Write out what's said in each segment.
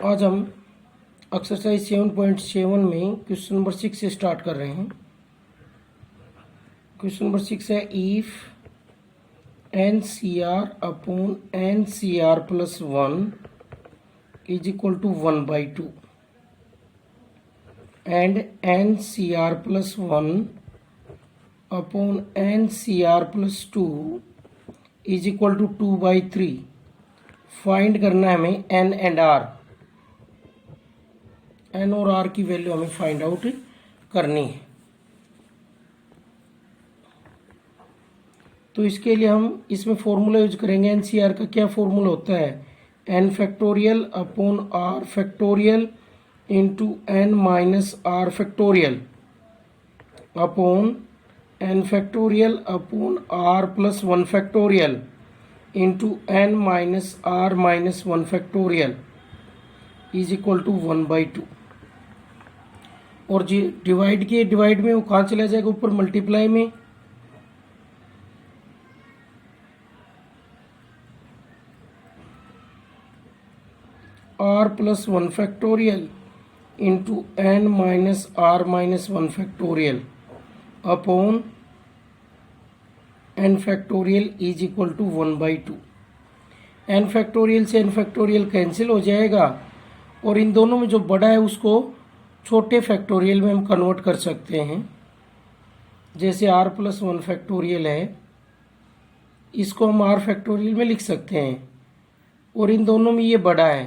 आज हम एक्सरसाइज 7.7 में क्वेश्चन नंबर 6 से स्टार्ट कर रहे हैं। क्वेश्चन नंबर 6 है if NCR upon NCR plus 1 is equal to 1/2 and NCR plus 1 upon NCR plus 2 is equal to 2/3। Find करना है हमें N एंड R। N और R की वैल्यू हमें फाइंड आउट करनी है। तो इसके लिए हम इसमें फॉर्मूला यूज करेंगे। NCR का क्या फॉर्मूला होता है? N factorial upon R factorial into N minus R factorial upon N factorial upon R plus 1 factorial into N minus R minus 1 factorial is equal to 1/2। और जी डिवाइड किए, divide में वो कहाँ चला जाएगा? ऊपर मल्टीप्लाई में। R plus 1 factorial into N minus R minus 1 factorial upon N factorial is equal to 1/2। N factorial से N फैक्टोरियल कैंसिल हो जाएगा और इन दोनों में जो बड़ा है उसको छोटे फैक्टोरियल में हम कन्वर्ट कर सकते हैं। जैसे R प्लस 1 फैक्टोरियल है, इसको हम R फैक्टोरियल में लिख सकते हैं और इन दोनों में ये बड़ा है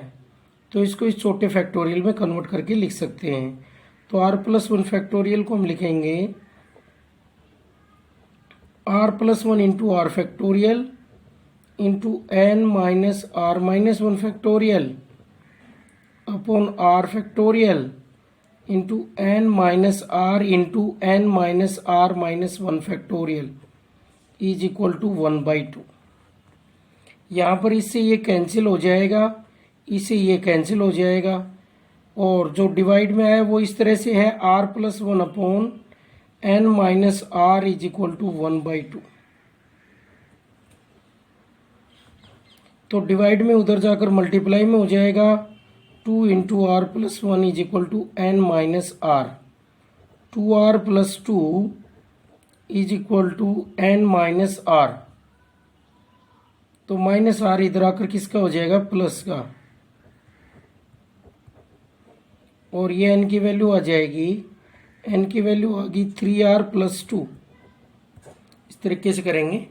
तो इसको इस छोटे फैक्टोरियल में कन्वर्ट करके लिख सकते हैं। तो R प्लस 1 फैक्टोरियल को हम लिखेंगे R plus 1 into R factorial into N minus R minus 1 factorial upon R factorial into N minus R into N minus R minus 1 factorial is equal to 1/2। यहाँ पर इससे ये कैंसिल हो जाएगा, इससे ये कैंसिल हो जाएगा और जो डिवाइड में है वो इस तरह से है R plus 1 upon N minus R is equal to 1/2। तो डिवाइड में उधर जाकर मल्टीप्लाई में हो जाएगा 2 into R plus 1 is equal to N minus R। 2R plus 2 is equal to N minus R। तो माइनस R इधर आकर किसका हो जाएगा? प्लस का। और ये N की वैल्यू आ जाएगी, N की वैल्यू आ गई 3R प्लस 2। इस तरीके से करेंगे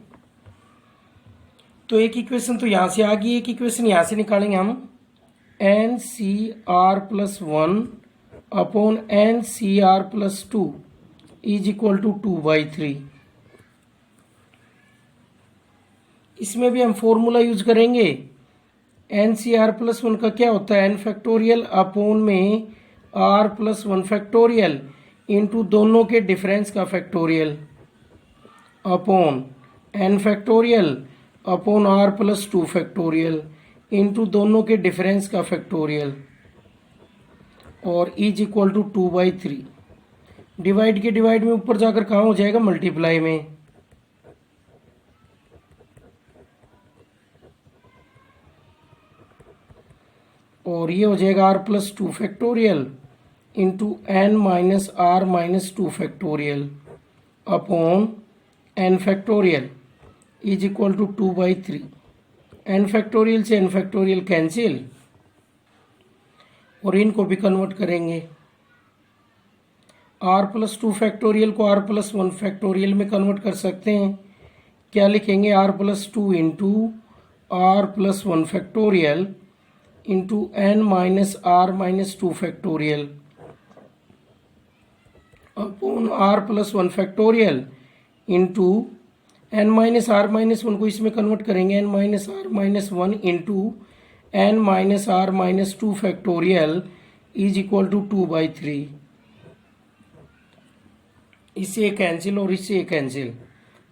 तो एक इक्वेशन तो यहाँ से आ गई, एक इक्वेशन यहाँ से निकालेंगे हम। NCR plus 1 upon NCR plus 2 is equal to 2/3। इसमें भी हम फॉर्मूला यूज करेंगे। NCR प्लस 1 का क्या होता है? N फैक्टोरियल अपॉन में R प्लस 1 फैक्टोरियल इंटू दोनों के डिफरेंस का factorial upon N factorial upon R plus 2 factorial into दोनों के डिफरेंस का फैक्टोरियल और इज इक्वल टू 2/3। डिवाइड के डिवाइड में ऊपर जाकर कहाँ हो जाएगा? मल्टीप्लाई में। और ये हो जाएगा R plus 2 factorial into N minus R minus 2 factorial upon N factorial is equal to 2/3। N factorial से N फैक्टोरियल कैंसिल और इनको भी कन्वर्ट करेंगे। R प्लस 2 फैक्टोरियल को R प्लस 1 फैक्टोरियल में कन्वर्ट कर सकते हैं। क्या लिखेंगे? R plus 2 into R plus 1 factorial into N minus R minus 2 factorial upon R plus 1 factorial into N minus R minus 1 को इसमें कन्वर्ट करेंगे। N minus R minus 1 into N minus R minus 2 factorial is equal to 2/3। इससे cancel और इससे cancel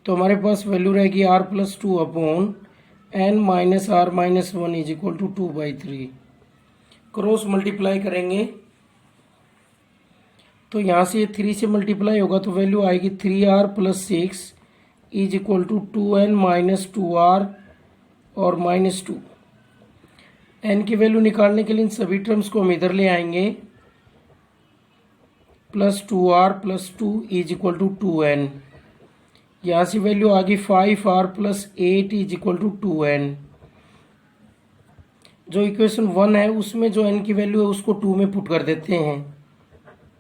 तो हमारे पास value रहेगी R plus 2 upon N minus R minus 1 is equal to 2/3। Cross multiply करेंगे तो यहाँ से 3 से मल्टीप्लाई होगा तो वैल्यू आएगी 3R plus 6 is equal to 2N minus 2R और माइनस 2। एन की वैल्यू निकालने के लिए इन सभी टर्म्स को हम इधर ले आएंगे, +2r+2 is equal to 2n। यहाँ से वैल्यू आ गई 5r+8 is equal to 2n। जो इक्वेशन 1 है उसमें जो n की वैल्यू है उसको 2 में पुट कर देते हैं,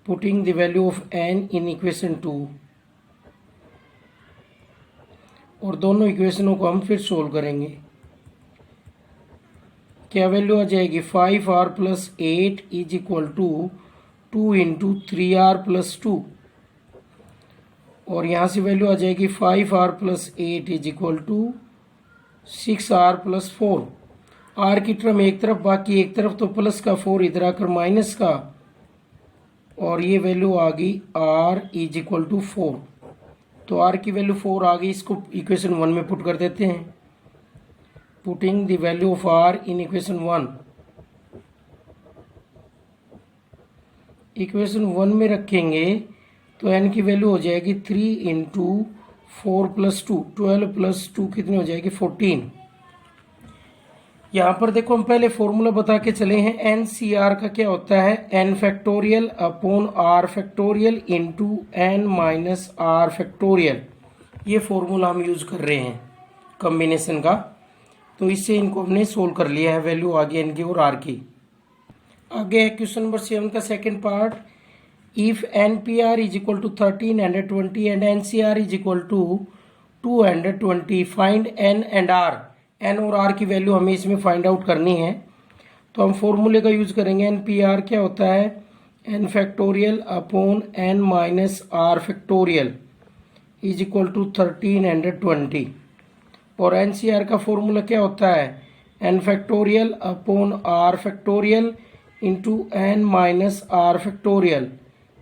putting the value of n in equation 2। और दोनों इक्वेशनों को हम फिर सोल्व करेंगे। क्या वैल्यू आ जाएगी, 5r+8 is equal to 2 into 3r+2। और यहाँ से वैल्यू आ जाएगी 5r+8 is equal to 6r+4। R की टर्म एक तरफ, बाकी एक तरफ तो प्लस का, 4 इधर आकर माइनस का, और ये वैल्यू आ गई r इज इक्वल टू 4। तो r की वैल्यू 4 आ गई, इसको इक्वेशन 1 में पुट कर देते हैं, putting the value of r in equation 1। Equation 1 में रखेंगे तो n की वैल्यू हो जाएगी 3 इंटू 4+2, 12+2 कितनी हो जाएगी, 14। यहाँ पर देखो हम पहले फॉर्मूला बता के चले हैं, NCR का क्या होता है, n factorial upon r factorial into n minus r factorial. ये फॉर्मूला हम यूज कर रहे हैं कॉम्बिनेशन का। तो इससे इनको हमने सोल्व कर लिया है, वैल्यू आ गई n की और r की। आगे है क्वेश्चन नंबर 7 का second part. If NPR is equal to 1320 and NCR is equal to 220, find n and r। n और r की वैल्यू हमें इसमें फाइंड आउट करनी है। तो हम फॉर्मूले का यूज करेंगे। NPR क्या होता है, n factorial upon n minus r factorial is equal to 1320। और NCR का फॉर्मूला क्या होता है, n factorial upon r factorial into n minus r factorial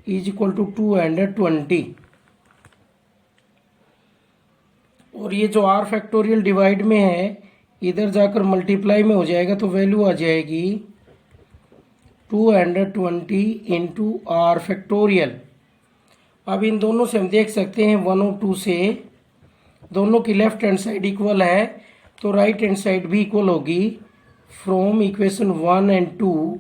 is equal to 220। और ये जो r फैक्टोरियल डिवाइड में है, इधर जाकर मल्टीप्लाई में हो जाएगा, तो वैल्यू आ जाएगी 220 इंटू r फैक्टोरियल। अब इन दोनों से हम देख सकते हैं 1 और 2 से दोनों की लेफ्ट हैंड साइड इक्वल है, तो राइट हैंड साइड भी इक्वल होगी। From equation 1 and 2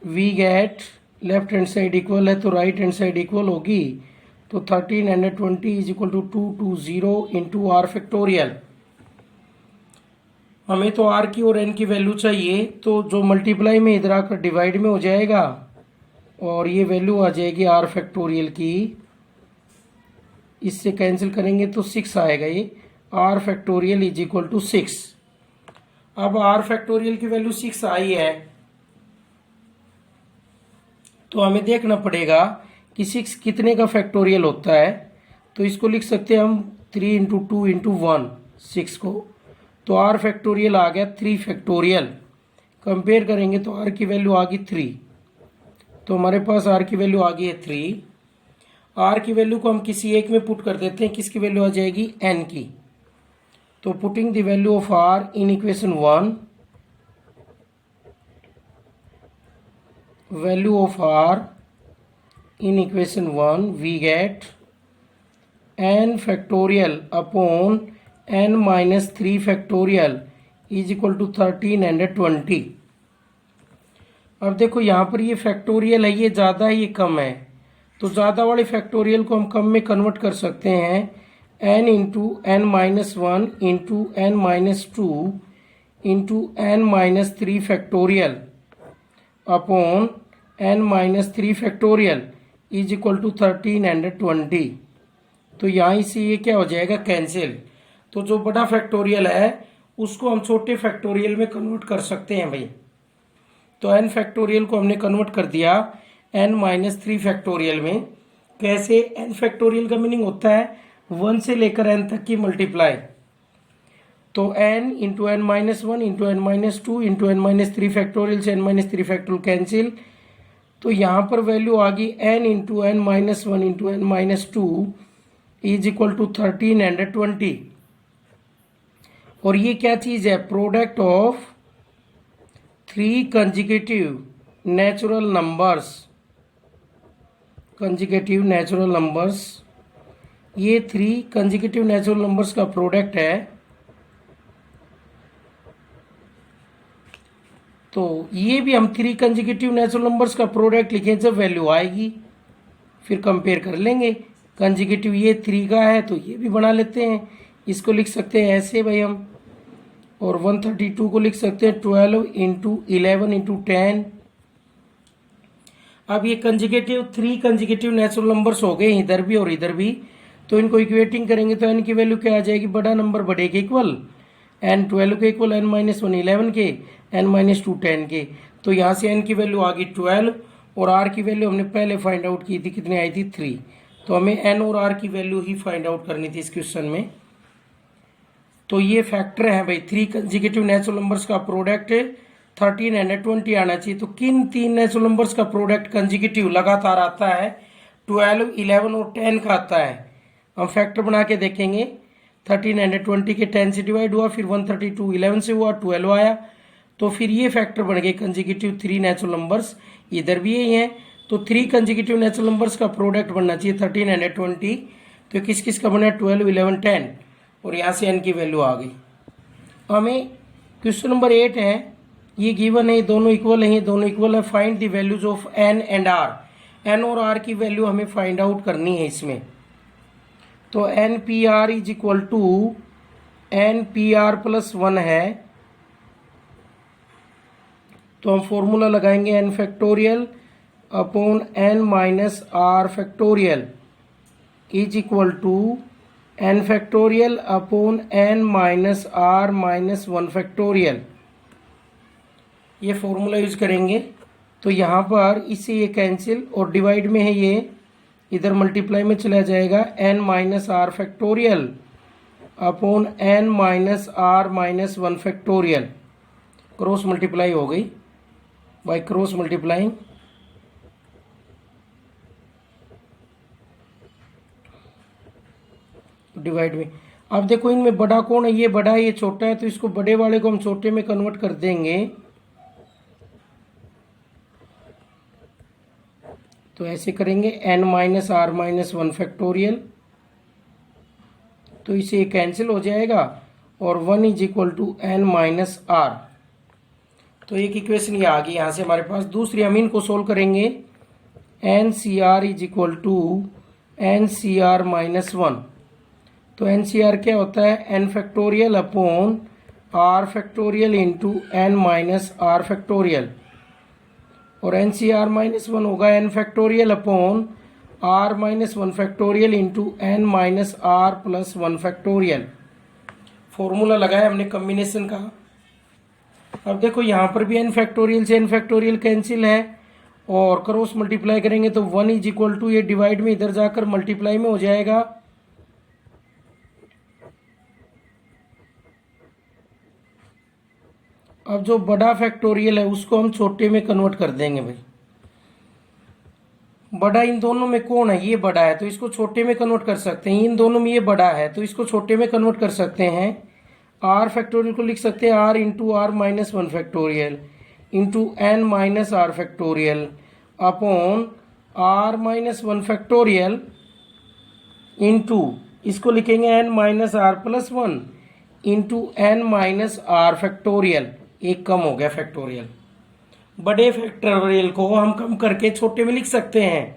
we get left hand side equal है तो राइट हैंड साइड इक्वल होगी। तो 1320 is equal to 220 into R factorial. हमें तो r की और n की वैल्यू चाहिए, तो जो मल्टीप्लाई में इधर आकर डिवाइड में हो जाएगा और ये वैल्यू आ जाएगी r फैक्टोरियल की। इससे कैंसिल करेंगे तो 6 आएगा, ये r factorial is equal to 6। अब r फैक्टोरियल की वैल्यू 6 आई है, तो हमें देखना पड़ेगा कि 6 कितने का फैक्टोरियल होता है। तो इसको लिख सकते हैं हम 3 इंटू 2 इंटू 1, 6 को। तो r फैक्टोरियल आ गया 3 फैक्टोरियल। कंपेयर करेंगे तो r की वैल्यू आ गई 3, तो हमारे पास r की वैल्यू आ गई है 3। r की वैल्यू को हम किसी एक में पुट कर देते हैं, किसकी वैल्यू आ जाएगी, n की। तो putting the value of r in equation 1, value of r in equation 1 we get n factorial upon n minus 3 factorial is equal to 1320। अब देखो यहाँ पर ये फैक्टोरियल है, ये ज़्यादा है ये कम है, तो ज़्यादा वाले फैक्टोरियल को हम कम में कन्वर्ट कर सकते हैं। n into n minus 1 into n minus 2 into n minus 3 factorial upon n minus 3 factorial is equal to 1320। तो यहाँ से ये क्या हो जाएगा, कैंसिल। तो जो बड़ा फैक्टोरियल है उसको हम छोटे फैक्टोरियल में कन्वर्ट कर सकते हैं भाई। तो n फैक्टोरियल को हमने कन्वर्ट कर दिया n माइनस 3 फैक्टोरियल में। कैसे, n फैक्टोरियल का मीनिंग होता है 1 से लेकर n तक की मल्टीप्लाई। तो n into n minus 1 into n minus 2 into n minus 3 factorial से n माइनस 3 फैक्टोरियल कैंसिल। तो यहाँ पर वैल्यू आ गई n into n minus 1 into n minus 2 is equal to 1320। और ये क्या चीज है, product of 3 consecutive natural numbers. Consecutive natural numbers, ये 3 कंजिक्यूटिव नेचुरल नंबर्स का प्रोडक्ट है। तो ये भी हम 3 कंसेक्यूटिव नेचुरल नंबर्स का प्रोडक्ट लिखें जब वैल्यू आएगी, फिर कंपेयर कर लेंगे। कंसेक्यूटिव ये 3 का है तो ये भी बना लेते हैं, इसको लिख सकते हैं ऐसे भाई हम, और 132 को लिख सकते हैं 12 इंटू 11 इंटू 10। अब ये कंसेक्यूटिव 3 कंसेक्यूटिव नेचुरल नंबर्स हो गए इधर भी और इधर भी, तो इनको इक्वेटिंग करेंगे तो n की वैल्यू क्या आ जाएगी, बड़ा नंबर बड़े के इक्वल, n 12 के इक्वल, n माइनस 1 11 के, n माइनस 2 10 के। तो यहाँ से n की वैल्यू आ गई 12 और r की वैल्यू हमने पहले फाइंड आउट की थी, कितनी आई थी 3। तो हमें n और r की वैल्यू ही फाइंड आउट करनी थी इस क्वेश्चन में। तो ये फैक्टर है भाई, 3 कंसेक्यूटिव नेचुरल नंबर्स का प्रोडक्ट 13 एंड 20 आना चाहिए। तो किन 3 नेचुरल नंबर्स का प्रोडक्ट कंसेक्यूटिव लगातार आता है, 12 11 और 10 का आता है। हम फैक्टर बना के देखेंगे, 13 एंड 20 के 10 से डिवाइड हुआ, फिर 132 11 से हुआ, 12 आया, तो फिर ये फैक्टर बन गए कंसेक्यूटिव 3 नेचुरल नंबर्स। इधर भी यही है, तो 3 कंसेक्यूटिव नेचुरल नंबर्स का प्रोडक्ट बनना चाहिए 13 एंड 20। तो किस किस का बना, 12 11 10, और यहाँ से n की वैल्यू आ गई। हमें क्वेश्चन नंबर 8 है, ये गिवन है, दोनों इक्वल है, दोनों इक्वल है, find the values of n and r। n और r की वैल्यू हमें फाइंड आउट करनी है इसमें। तो n p r is equal to n p r plus 1 है, तो हम फॉर्मूला लगाएंगे n factorial upon n minus r factorial is equal to n factorial upon n minus r minus 1 factorial. ये formula use करेंगे। तो यहाँ पर इससे ये कैंसिल और डिवाइड में है, ये इधर मल्टीप्लाई में चला जाएगा, n minus r factorial upon n minus r minus 1 factorial. Cross multiply हो गई बाय क्रॉस मल्टीप्लाइंग, डिवाइड में। अब देखो इनमें बड़ा कौन है, ये बड़ा है ये छोटा है, तो इसको बड़े वाले को हम छोटे में कन्वर्ट कर देंगे। तो ऐसे करेंगे n minus r minus 1 factorial, तो इसे कैंसिल हो जाएगा और 1 is equal to n minus r. तो एक इक्वेशन ये आ गई यहाँ से हमारे पास। दूसरी हम इनको सोल्व करेंगे, n c r is equal to n c r minus 1। तो एन सी आर क्या होता है, n factorial upon r factorial into n minus r factorial, और एन सी आर माइनस 1 होगा n factorial upon r minus 1 factorial into n minus r plus 1 factorial. Formula लगाया हमने combination का। अब देखो यहाँ पर भी एन फैक्टोरियल से एन फैक्टोरियल कैंसिल है और क्रॉस मल्टीप्लाई करेंगे तो 1 इज इक्वल टू, ये डिवाइड में इधर जाकर मल्टीप्लाई में हो जाएगा। अब जो बड़ा फैक्टोरियल है उसको हम छोटे में कन्वर्ट कर देंगे भाई। बड़ा इन दोनों में कौन है, ये बड़ा है, तो इसको छोटे में कन्वर्ट कर सकते हैं। इन दोनों में ये बड़ा है तो इसको छोटे में कन्वर्ट कर सकते हैं। आर फैक्टोरियल को लिख सकते हैं r into r minus 1 factorial into n minus r factorial upon r minus 1 factorial into, इसको लिखेंगे n minus r plus 1 into n minus r factorial. एक कम हो गया फैक्टोरियल। बड़े फैक्टोरियल को हम कम करके छोटे में लिख सकते हैं,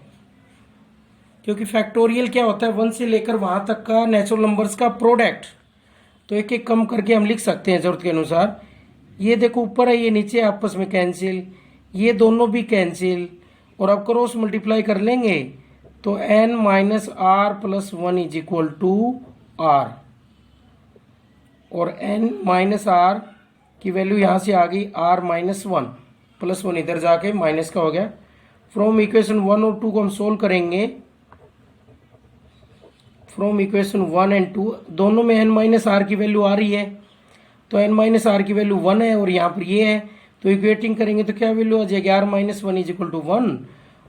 क्योंकि फैक्टोरियल क्या होता है, 1 से लेकर वहां तक का नेचुरल नंबर्स का प्रोडक्ट। तो एक एक कम करके हम लिख सकते हैं जरूरत के अनुसार। ये देखो ऊपर है, ये नीचे आपस में कैंसिल, ये दोनों भी कैंसिल, और अब क्रॉस मल्टीप्लाई कर लेंगे तो n minus r plus 1 is equal to r, और एन माइनस आर की वैल्यू यहाँ से आ गई आर माइनस 1 प्लस 1 इधर जाके माइनस का हो गया। फ्रॉम इक्वेशन 1 और 2 को हम सोल्व करेंगे। फ्रॉम इक्वेशन 1 एंड 2 दोनों में एन माइनस आर की वैल्यू आ रही है, तो एन माइनस आर की वैल्यू 1 है और यहाँ पर ये है, तो इक्वेटिंग करेंगे तो क्या वैल्यू आ जाएगी, r minus 1 is equal to 1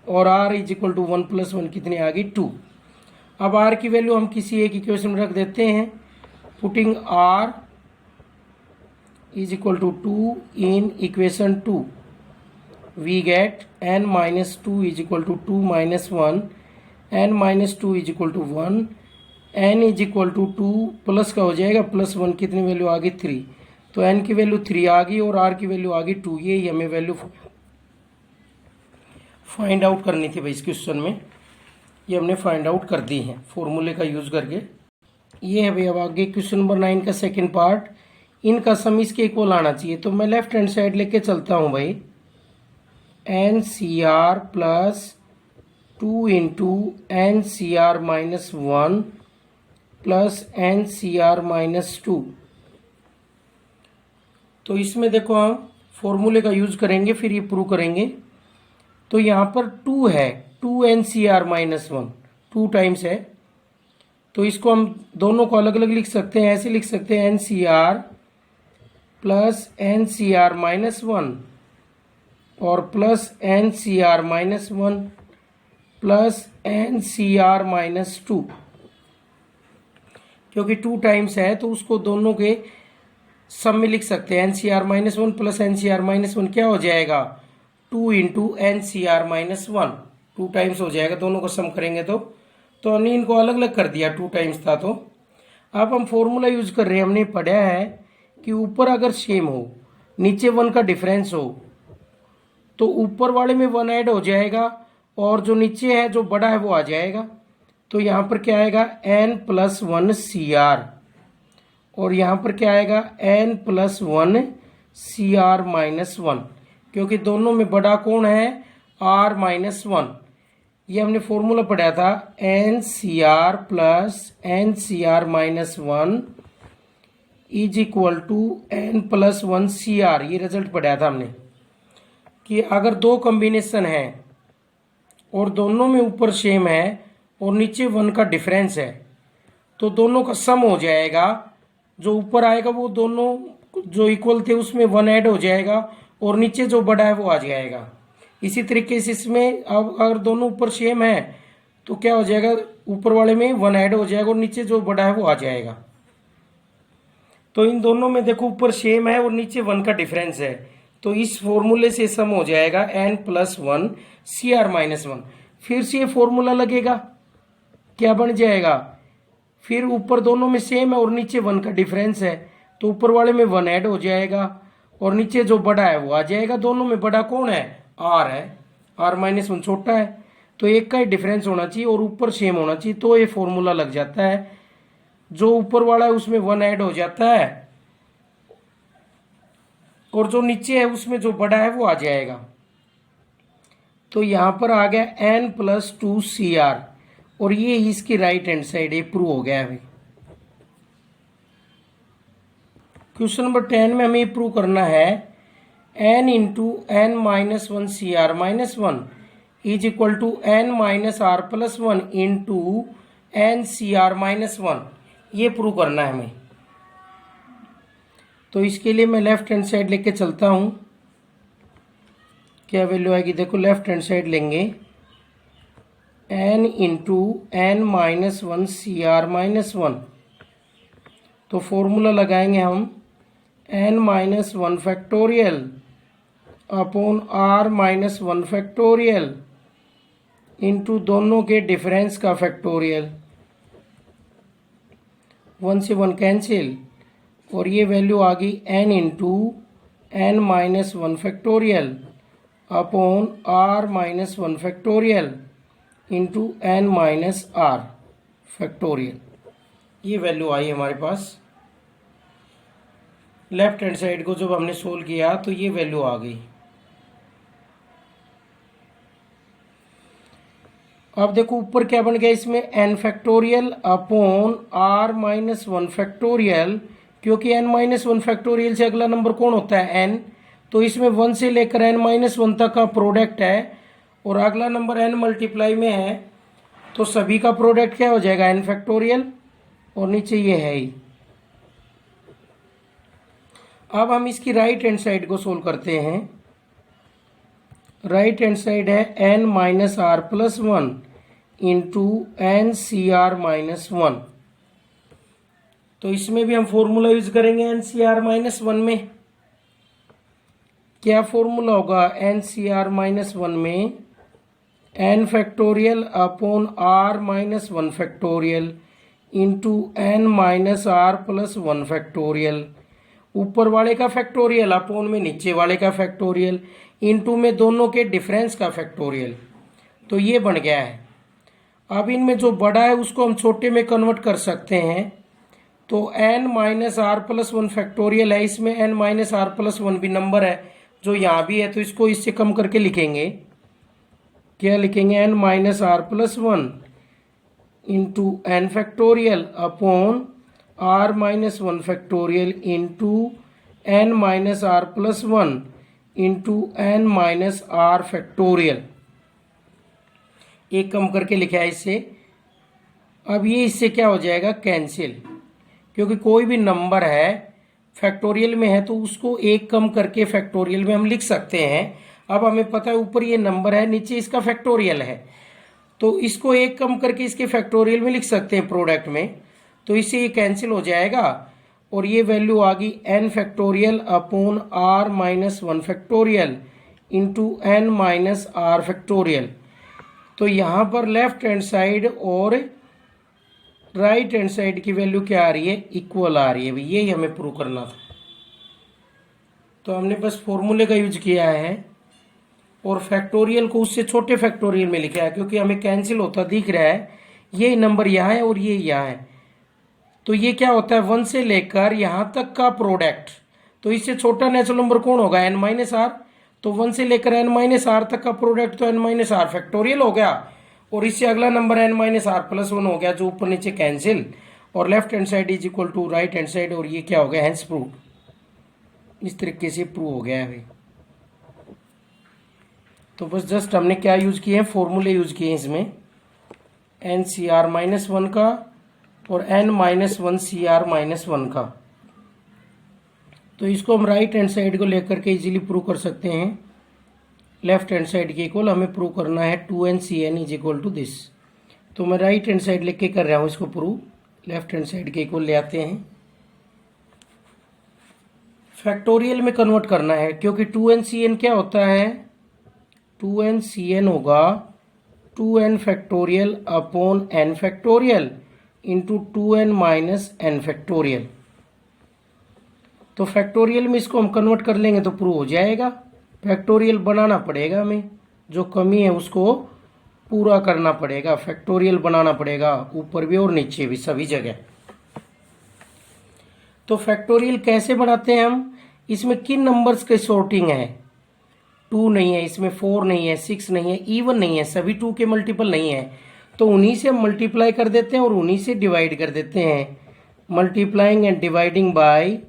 और r is equal to 1 plus 1 कितनी आ गई 2। अब आर की वैल्यू हम किसी एक इक्वेशन में रख देते हैं, putting r is equal to 2 in equation 2, we get n minus 2 is equal to 2 minus 1, n minus 2 is equal to 1, n is equal to 2 plus का हो जाएगा प्लस 1, कितनी वैल्यू आ गई 3। तो n की वैल्यू 3 आ गई और r की वैल्यू आ गई 2। ये हमें वैल्यू फाइंड आउट करनी थी भाई इस क्वेश्चन में, ये हमने फाइंड आउट कर दी है फॉर्मूले का यूज़ करके। ये है भाई अब आगे क्वेश्चन नंबर 9 का सेकंड पार्ट, इनका सम इसके इक्वल आना चाहिए। तो मैं लेफ्ट हैंड साइड लेके चलता हूँ भाई, n c r plus 2 into n c r minus 1 plus n c r minus 2। तो इसमें देखो हम फॉर्मूले का यूज करेंगे, फिर ये प्रूव करेंगे। तो यहाँ पर 2 है, 2 n c r minus 1, 2 times है। तो इसको हम दोनों को अलग अलग लिख सकते हैं, ऐसे लिख सकते हैं n c r plus n c r minus 1 और plus n c r minus 1 plus n c r minus 2। क्योंकि 2 टाइम्स है तो उसको दोनों के सम में लिख सकते हैं। N c r minus 1 plus n c r minus 1 क्या हो जाएगा, 2 into n c r minus 1, 2 times हो जाएगा, दोनों को सम करेंगे तो हमने इनको अलग अलग कर दिया, 2 टाइम्स था। तो अब हम फॉर्मूला यूज कर रहे हैं, हमने पढ़ा है कि ऊपर अगर सेम हो नीचे 1 का डिफरेंस हो तो ऊपर वाले में 1 ऐड हो जाएगा और जो नीचे है जो बड़ा है वो आ जाएगा। तो यहाँ पर क्या आएगा n प्लस 1 सी आर और यहाँ पर क्या आएगा n plus 1 c r minus 1, क्योंकि दोनों में बड़ा कौन है r माइनस 1। ये हमने फॉर्मूला पढ़ा था n c r plus n c r minus 1 is equal to n plus 1 c r. ये रिजल्ट पढ़ा था हमने कि अगर 2 कॉम्बिनेशन है और दोनों में ऊपर सेम है और नीचे 1 का डिफरेंस है तो दोनों का सम हो जाएगा, जो ऊपर आएगा वो दोनों जो इक्वल थे उसमें 1 ऐड हो जाएगा और नीचे जो बड़ा है वो आ जाएगा। इसी तरीके से इसमें अब अगर दोनों ऊपर सेम है तो क्या हो जाएगा, ऊपर वाले में 1 ऐड हो जाएगा और नीचे जो बड़ा है वो आ जाएगा। तो इन दोनों में देखो ऊपर सेम है और नीचे 1 का डिफरेंस है, तो इस फॉर्मूले से सम हो जाएगा n plus 1 c r minus 1। फिर से ये फॉर्मूला लगेगा, क्या बन जाएगा, फिर ऊपर दोनों में सेम है और नीचे 1 का डिफरेंस है तो ऊपर वाले में 1 ऐड हो जाएगा और नीचे जो बड़ा है वो आ जाएगा। दोनों में बड़ा कौन है, r है, r माइनस 1 छोटा है, तो एक का ही डिफरेंस होना चाहिए और ऊपर सेम होना चाहिए, तो ये फॉर्मूला लग जाता है। जो ऊपर वाला है उसमें 1 ऐड हो जाता है और जो नीचे है उसमें जो बड़ा है वो आ जाएगा। तो यहां पर आ गया n प्लस 2 सी आर और ये इसकी राइट हैंड साइड ये प्रूव हो गया है। क्वेश्चन नंबर 10 में हमें प्रूव करना है n into n minus 1 c r minus 1 is equal to n minus r plus 1 into n c r minus 1। ये प्रूव करना है हमें। तो इसके लिए मैं लेफ्ट हैंड साइड लेके चलता हूं, क्या वैल्यू आएगी, देखो लेफ्ट हैंड साइड लेंगे n into n minus 1 c r minus 1। तो फॉर्मूला लगाएंगे हम n minus 1 factorial upon r minus 1 factorial into दोनों के डिफरेंस का फैक्टोरियल, 1 से 1 कैंसिल और ये वैल्यू आ गई n into n minus 1 factorial upon r minus 1 factorial into n minus r factorial. ये वैल्यू आई हमारे पास। लेफ्ट हैंड साइड को जब हमने सोल्व किया तो ये वैल्यू आ गई। अब देखो ऊपर क्या बन गया, इसमें n factorial upon r minus 1 factorial, क्योंकि n माइनस 1 फैक्टोरियल से अगला नंबर कौन होता है n, तो इसमें 1 से लेकर n माइनस 1 तक का प्रोडक्ट है और अगला नंबर n मल्टीप्लाई में है तो सभी का प्रोडक्ट क्या हो जाएगा n फैक्टोरियल और नीचे ये है ही। अब हम इसकी राइट हैंड साइड को सोल्व करते हैं। राइट हैंड साइड है n minus r plus 1 into n c r minus 1। तो इसमें भी हम फॉर्मूला यूज करेंगे एन सी आर माइनस 1 में। क्या फॉर्मूला होगा एन सी आर माइनस 1 में, n factorial upon r minus 1 factorial into n minus r plus 1 factorial ऊपर वाले का फैक्टोरियल अपोन में नीचे वाले का फैक्टोरियल इनटू में दोनों के डिफरेंस का फैक्टोरियल। तो ये बन गया है। अब इनमें जो बड़ा है उसको हम छोटे में कन्वर्ट कर सकते हैं। तो n minus r plus one factorial है, इसमें n minus r plus one भी नंबर है जो यहाँ भी है, तो इसको इससे कम करके लिखेंगे। क्या लिखेंगे? n minus r plus one into n factorial upon r minus one factorial into n minus r plus one into n minus r factorial. एक कम करके लिखा है इससे। अब ये इससे क्या हो जाएगा? कैंसिल, क्योंकि कोई भी नंबर है फैक्टोरियल में है तो उसको एक कम करके फैक्टोरियल में हम लिख सकते हैं। अब हमें पता है ऊपर ये नंबर है, नीचे इसका फैक्टोरियल है, तो इसको एक कम करके इसके फैक्टोरियल में लिख सकते हैं प्रोडक्ट में। तो इससे ये कैंसिल हो जाएगा और ये वैल्यू आ गई n factorial upon r minus one factorial into n minus r factorial. तो यहाँ पर लेफ्ट हैंड साइड और राइट हैंड साइड की वैल्यू क्या आ रही है? इक्वल आ रही है। भाई यही हमें प्रूव करना था। तो हमने बस फॉर्मूले का यूज किया है और फैक्टोरियल को उससे छोटे फैक्टोरियल में लिखा है, क्योंकि हमें कैंसिल होता दिख रहा है। ये नंबर यहाँ है और ये यहाँ है, तो ये क्या होता है? 1 से लेकर यहाँ तक का प्रोडक्ट। तो इससे छोटा नेचुरल नंबर कौन होगा? n minus r. तो 1 से लेकर n माइनस आर तक का प्रोडक्ट तो n माइनस आर फैक्टोरियल हो गया, और इससे अगला number n minus r plus one हो गया, जो ऊपर नीचे कैंसिल, और left hand side is equal to right hand side, और ये क्या हो गया? Hence prove. इस तरीके से प्रूव हो गया है भाई। तो बस जस्ट हमने क्या यूज किए हैं? फॉर्मूले यूज किए हैं इसमें, n c r minus one का और n minus one c r minus one का। तो इसको हम राइट हैंड साइड को लेकर के इजीली प्रूव कर सकते हैं। लेफ्ट हैंड साइड के इक्वल हमें प्रूव करना है 2n is equal to this. तो मैं राइट हैंड साइड लेके कर रहा हूँ इसको प्रूव। लेफ्ट हैंड साइड के इक्वल ले आते हैं। फैक्टोरियल में कन्वर्ट करना है, क्योंकि 2n क्या होता है? 2n होगा 2n factorial upon n factorial into 2n minus n factorial. तो फैक्टोरियल में इसको हम कन्वर्ट कर लेंगे तो प्रूव हो जाएगा। फैक्टोरियल बनाना पड़ेगा हमें, जो कमी है उसको पूरा करना पड़ेगा। फैक्टोरियल बनाना पड़ेगा ऊपर भी और नीचे भी, सभी जगह। तो फैक्टोरियल कैसे बनाते हैं हम? इसमें किन नंबर्स की सॉर्टिंग है? 2 नहीं है इसमें, 4 नहीं है, 6 नहीं है, इवन नहीं है, सभी 2 के मल्टीपल नहीं है। तो उन्हीं से हम मल्टीप्लाई कर देते हैं और उन्हीं से डिवाइड कर देते हैं। Multiplying and dividing by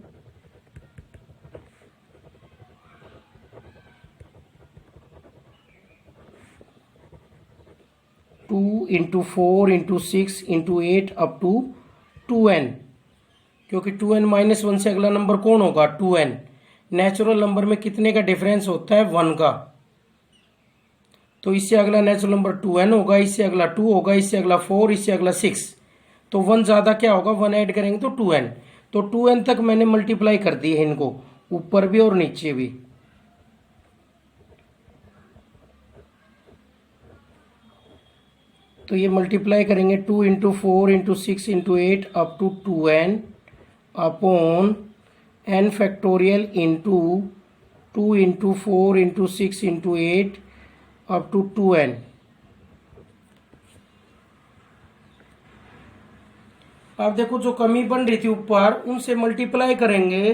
2 into 4 into 6 into 8 up to 2n, क्योंकि 2n माइनस वन से अगला नंबर कौन होगा? 2n। नेचुरल नंबर में कितने का डिफरेंस होता है? 1 का। तो इससे अगला नेचुरल नंबर 2n होगा, इससे अगला 2 होगा, इससे अगला 4, इससे अगला 6। तो 1 ज़्यादा क्या होगा? 1 ऐड करेंगे तो 2n। तो 2n तक मैंने मल्टीप्लाई कर दी है इनको, ऊपर भी और नीचे भी। तो ये मल्टीप्लाई करेंगे 2 into 4 into 6 into 8 up to 2n upon n factorial into 2 into 4 into 6 into 8 up to 2n। अब देखो जो कमी बन रही थी ऊपर, उनसे मल्टीप्लाई करेंगे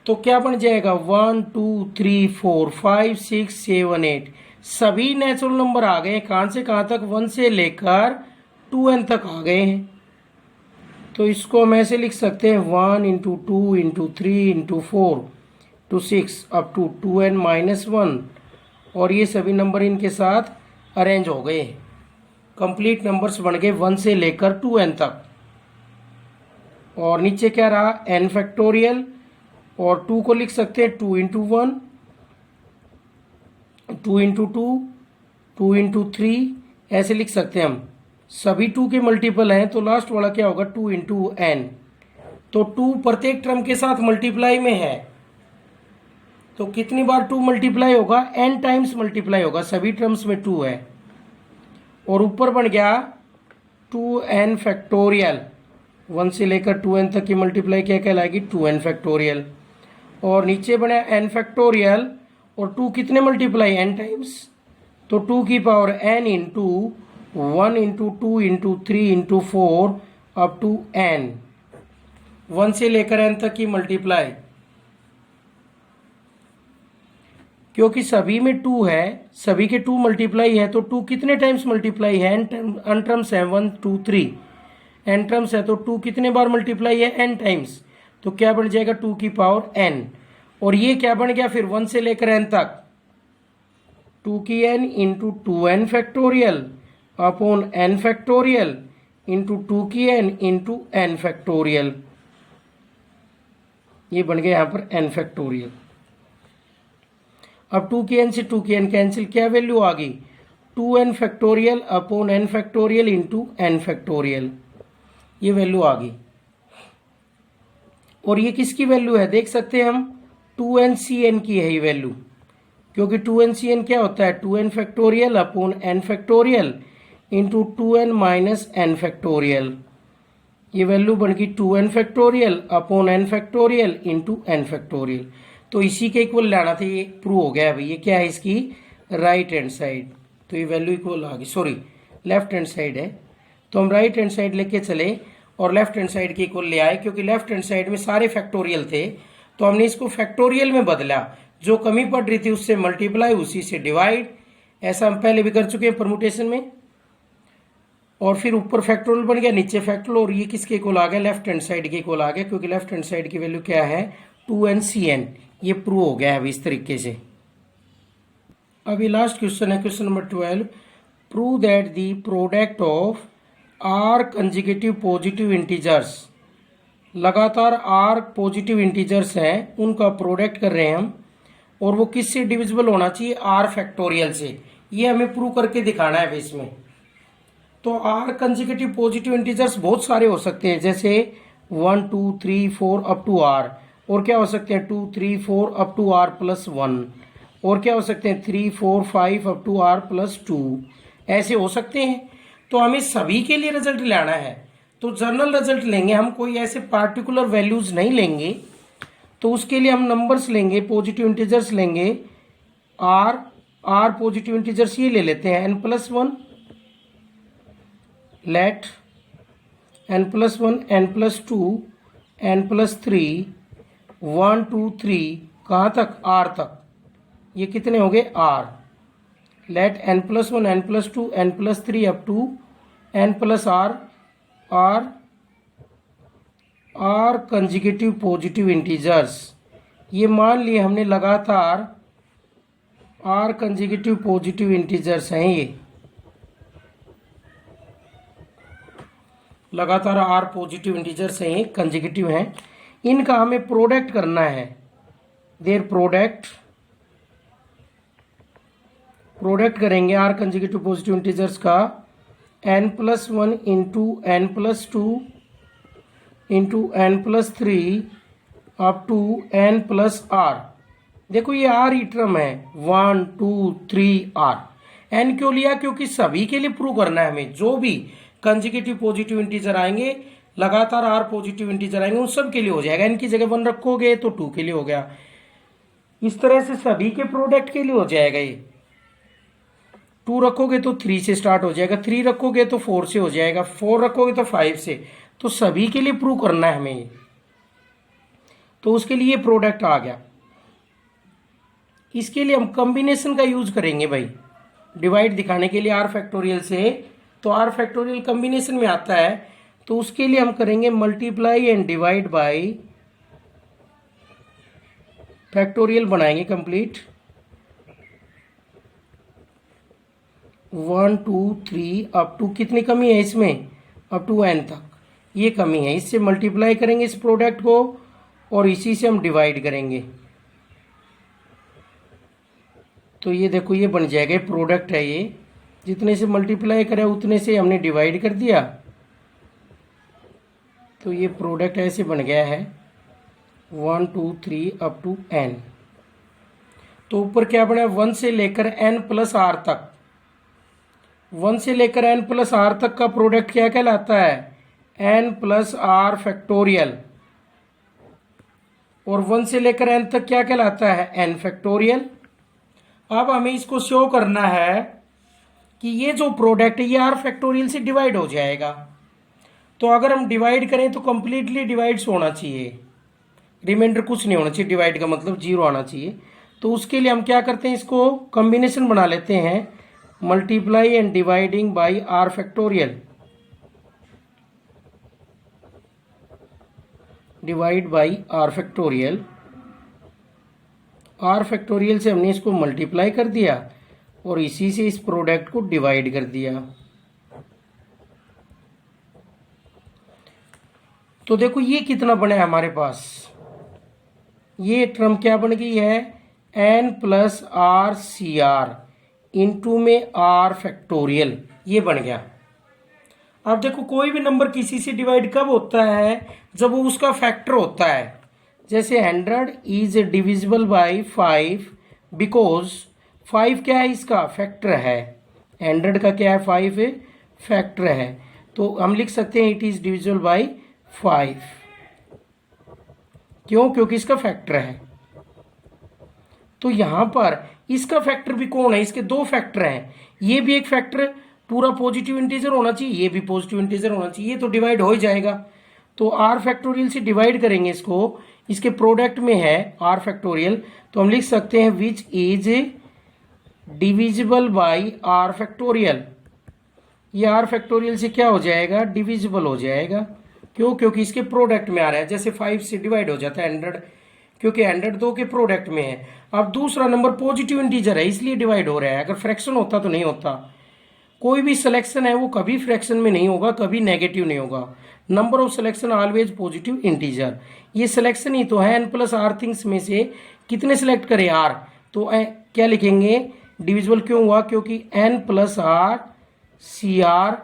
तो क्या बन जाएगा? 1 2 3 4 5 6 7 8 सभी नेचुरल नंबर आ गए। कहां से कहां तक? 1 से लेकर 2n तक आ गए हैं। तो इसको हम ऐसे लिख सकते हैं 1 into 2 into 3 into 4 to 6 up to 2n minus 1, और ये सभी नंबर इनके साथ अरेंज हो गए। कंप्लीट नंबर्स बन गए 1 से लेकर 2n तक। और नीचे क्या रहा? n फैक्टोरियल, और 2 को लिख सकते हैं 2 इंटू 1, 2 इंटू 2, 2 इंटू 3, ऐसे लिख सकते हैं हम। सभी 2 के मल्टीपल हैं, तो लास्ट वाला क्या होगा? 2 इंटू n। तो 2 प्रत्येक टर्म के साथ मल्टीप्लाई में है, तो कितनी बार 2 मल्टीप्लाई होगा? n टाइम्स मल्टीप्लाई होगा, सभी टर्म्स में 2 है। और ऊपर बन गया 2n फैक्टोरियल 1 से लेकर 2n तक की मल्टीप्लाई क्या कहलाएगी 2n फैक्टोरियल। और नीचे बना n फैक्टोरियल और 2 कितने मल्टीप्लाई n टाइम्स, तो 2 की power n into 1 into 2 into 3 into 4 up to n, 1 से लेकर n तक की मल्टीप्लाई। क्योंकि सभी में 2 है, सभी के 2 मल्टीप्लाई है, तो 2 कितने टाइम्स मल्टीप्लाई है, n टर्म्स है 1 2 3, n टर्म्स है तो 2 कितने बार मल्टीप्लाई है n टाइम्स, तो क्या बन जाएगा 2 की पावर n। और ये क्या बन गया फिर 1 से लेकर n तक 2 की n into 2n factorial upon n factorial into 2 की n इंटू n फैक्टोरियल। ये बन गया यहाँ पर n फैक्टोरियल। अब 2 की n से 2 की n कैंसिल, क्या वैल्यू आ गई 2n factorial upon n factorial into n factorial, ये वैल्यू आ गई। और ये किसकी वैल्यू है देख सकते हैं हम, 2n की है ये वैल्यू, क्योंकि 2n क्या होता है 2n factorial upon n factorial into 2n minus n factorial. ये वैल्यू बन गई 2n factorial upon n factorial into n factorial. तो इसी के इक्वल लाना था, ये प्रूव हो गया भाई। ये क्या है इसकी राइट हैंड साइड, तो ये वैल्यू इक्वल आ गई, सॉरी लेफ्ट हैंड साइड है, तो हम राइट हैंड साइड लेके चले और लेफ्ट हैंड साइड के इक्वल ले आए। क्योंकि लेफ्ट हैंड साइड में सारे फैक्टोरियल थे तो हमने इसको फैक्टोरियल में बदला, जो कमी पड़ रही थी उससे मल्टीप्लाई उसी से डिवाइड। ऐसा हम पहले भी कर चुके हैं परमुटेशन में। और फिर ऊपर फैक्टोरियल बन गया, नीचे फैक्टोरियल, और ये किसके इक्वल आ गया लेफ्ट हैंड साइड के इक्वल आ गया, क्योंकि लेफ्ट हैंड साइड की वैल्यू क्या है 2n। ये प्रूव हो गया है अभी इस तरीके से। अभी लास्ट क्वेश्चन है question number 12, prove that the product of r consecutive positive integers, लगातार आर पॉजिटिव इंटीजर्स हैं उनका प्रोडक्ट कर रहे हैं हम, और वो किससे डिविजिबल होना चाहिए आर फैक्टोरियल से, ये हमें प्रूव करके दिखाना है इसमें। तो आर कंजिक्यूटिव पॉजिटिव इंटीजर्स बहुत सारे हो सकते हैं, जैसे 1 2 3 4 अप टू आर, और क्या हो सकते हैं 2 3 4 अप टू आर प्लस 1, और क्या हो सकते हैं 3 4 5 अप टू आर प्लस 2, ऐसे हो सकते हैं। तो हमें सभी के लिए रिजल्ट लाना है, तो जनरल रिजल्ट लेंगे हम, कोई ऐसे पार्टिकुलर वैल्यूज नहीं लेंगे। तो उसके लिए हम नंबर्स लेंगे, पॉजिटिव इंटीजर्स लेंगे, आर पॉजिटिव इंटीजर्स ये ले लेते हैं n+1, late n+1 n+2 n+3 1 2 3 कहाँ तक आर तक, ये कितने हो गए r, let n+1 n+2 n+3 up to n+r r consecutive positive integers. ये मान लिए हमने लगातार आर कंजिक्यूटिव पॉजिटिव इंटीजर्स हैं, ये लगातार आर पॉजिटिव इंटीजर्स हैं, ये कंजिक्यूटिव हैं, इनका हमें प्रोडक्ट करना है। देयर प्रोडक्ट करेंगे आर कंजिक्यूटिव पॉजिटिव इंटीजर्स का n+1 into n+2 into n+3 up to n+r। देखो ये आर ई टर्म है 1 2 3 आर। n क्यों लिया, क्योंकि सभी के लिए प्रूव करना है हमें, जो भी कंजिक्यूटिव पॉजिटिव इंटीजर आएंगे, लगातार आर पॉजिटिव इंटीजर आएंगे, उन सब के लिए हो जाएगा। n की जगह 1 रखोगे तो 2 के लिए हो गया, इस तरह से सभी के प्रोडक्ट के लिए हो जाएगा। ये 2 रखोगे तो 3 से स्टार्ट हो जाएगा, 3 रखोगे तो 4 से हो जाएगा, 4 रखोगे तो 5 से, तो सभी के लिए प्रूव करना है हमें। तो उसके लिए प्रोडक्ट आ गया। इसके लिए हम कॉम्बिनेशन का यूज करेंगे भाई, डिवाइड दिखाने के लिए आर फैक्टोरियल से, तो आर फैक्टोरियल कॉम्बिनेशन में आता है, तो उसके लिए हम करेंगे multiply and divide by factorial बनाएंगे कंप्लीट 1 2 3 अप टू कितनी कमी है इसमें, अप टू n तक, ये कमी है, इससे मल्टीप्लाई करेंगे इस प्रोडक्ट को और इसी से हम डिवाइड करेंगे। तो ये देखो ये बन जाएगा, ये प्रोडक्ट है, ये जितने से मल्टीप्लाई करें उतने से हमने डिवाइड कर दिया, तो ये प्रोडक्ट ऐसे बन गया है 1 2 3 अप टू n। तो ऊपर क्या बना 1 से लेकर n+r तक, 1 से लेकर n+r तक का प्रोडक्ट क्या कहलाता है एन प्लस आर फैक्टोरियल, और 1 से लेकर एन तक क्या कहलाता है, एन फैक्टोरियल। अब हमें इसको शो करना है कि ये जो प्रोडक्ट है ये आर फैक्टोरियल से डिवाइड हो जाएगा। तो अगर हम डिवाइड करें तो कंप्लीटली डिवाइड्स होना चाहिए, रिमाइंडर कुछ नहीं होना चाहिए, डिवाइड का मतलब 0 आना चाहिए। तो उसके लिए हम क्या करते हैं, इसको कॉम्बिनेशन बना लेते हैं, multiply and dividing by r factorial, divide by r factorial. R factorial से हमने इसको मल्टीप्लाई कर दिया और इसी से इस प्रोडक्ट को डिवाइड कर दिया। तो देखो ये कितना बना है हमारे पास, ये टर्म क्या बन गई है, n plus r c r into में आर फैक्टोरियल, ये बन गया। अब देखो कोई भी नंबर किसी से डिवाइड कब होता है, जब वो उसका फैक्टर होता है। जैसे 100 इज डिविजिबल बाई 5 बिकॉज 5 क्या है, इसका फैक्टर है। 100 का क्या है, 5 है, फैक्टर है। तो हम लिख सकते हैं इट इज डिविजिबल बाई 5। क्यों, क्योंकि इसका फैक्टर है। तो यहां पर इसका फैक्टर भी कौन है, इसके दो फैक्टर हैं। ये भी एक फैक्टर पूरा पॉजिटिव इंटीजर होना चाहिए, ये भी पॉजिटिव इंटीजर होना चाहिए, ये तो डिवाइड हो ही जाएगा। तो आर फैक्टोरियल से डिवाइड करेंगे इसको, इसके प्रोडक्ट में है आर फैक्टोरियल, तो हम लिख सकते हैं which is divisible by r factorial. ये आर फैक्टोरियल से क्या हो जाएगा, डिविजिबल हो जाएगा। क्यों, क्योंकि इसके प्रोडक्ट में आ रहा है। जैसे 5 से डिवाइड हो जाता है 100, क्योंकि 100 2 के प्रोडक्ट में है। अब दूसरा नंबर पॉजिटिव इंटीजर है इसलिए डिवाइड हो रहा है, अगर फ्रैक्शन होता तो नहीं होता। कोई भी सिलेक्शन है वो कभी फ्रैक्शन में नहीं होगा, कभी नेगेटिव नहीं होगा। Number of selection always positive integer. ये सिलेक्शन ही तो है, एन प्लस आर थिंग्स में से कितने सिलेक्ट करें, आर। तो क्या लिखेंगे, डिविजिबल क्यों हुआ, क्योंकि n plus r c r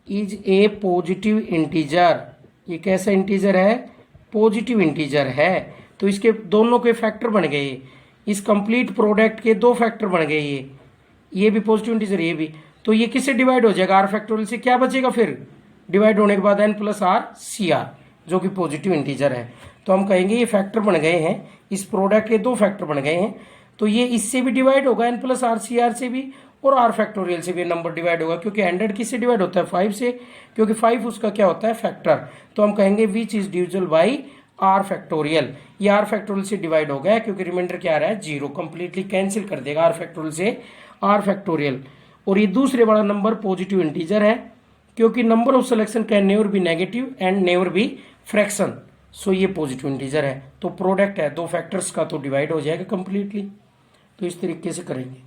is a positive integer. ये कैसा इंटीजर है, पॉजिटिव इंटीजर है। तो इसके दोनों के फैक्टर बन गए, इस कंप्लीट प्रोडक्ट के दो फैक्टर बन गए, ये भी पॉजिटिव इंटीजर, ये भी। तो ये किससे डिवाइड हो जाएगा, आर फैक्टोरियल से। क्या बचेगा फिर डिवाइड होने के बाद, n plus r c r, जो कि पॉजिटिव इंटीजर है। तो हम कहेंगे ये फैक्टर बन गए हैं, इस प्रोडक्ट के दो फैक्टर बन गए हैं। तो ये इससे भी डिवाइड होगा, n plus r c r से भी, और आर फैक्टोरियल से भी नंबर डिवाइड होगा। क्योंकि 100 किससे डिवाइड होता है, 5 से, क्योंकि 5 उसका क्या होता है, फैक्टर। तो हम कहेंगे which is divisible by r factorial. ये आर फैक्टोरियल से डिवाइड हो गया, क्योंकि रिमाइंडर क्या आ रहा है, 0, कंप्लीटली कैंसिल कर देगा आर फैक्टोरियल से आर फैक्टोरियल। और ये दूसरे वाला नंबर पॉजिटिव इंटीजर है, क्योंकि number of selection can never be negative and never be fraction, so ये पॉजिटिव इंटीजर है। तो प्रोडक्ट है दो फैक्टर्स का, तो डिवाइड हो जाएगा कंप्लीटली। तो इस तरीके से करेंगे।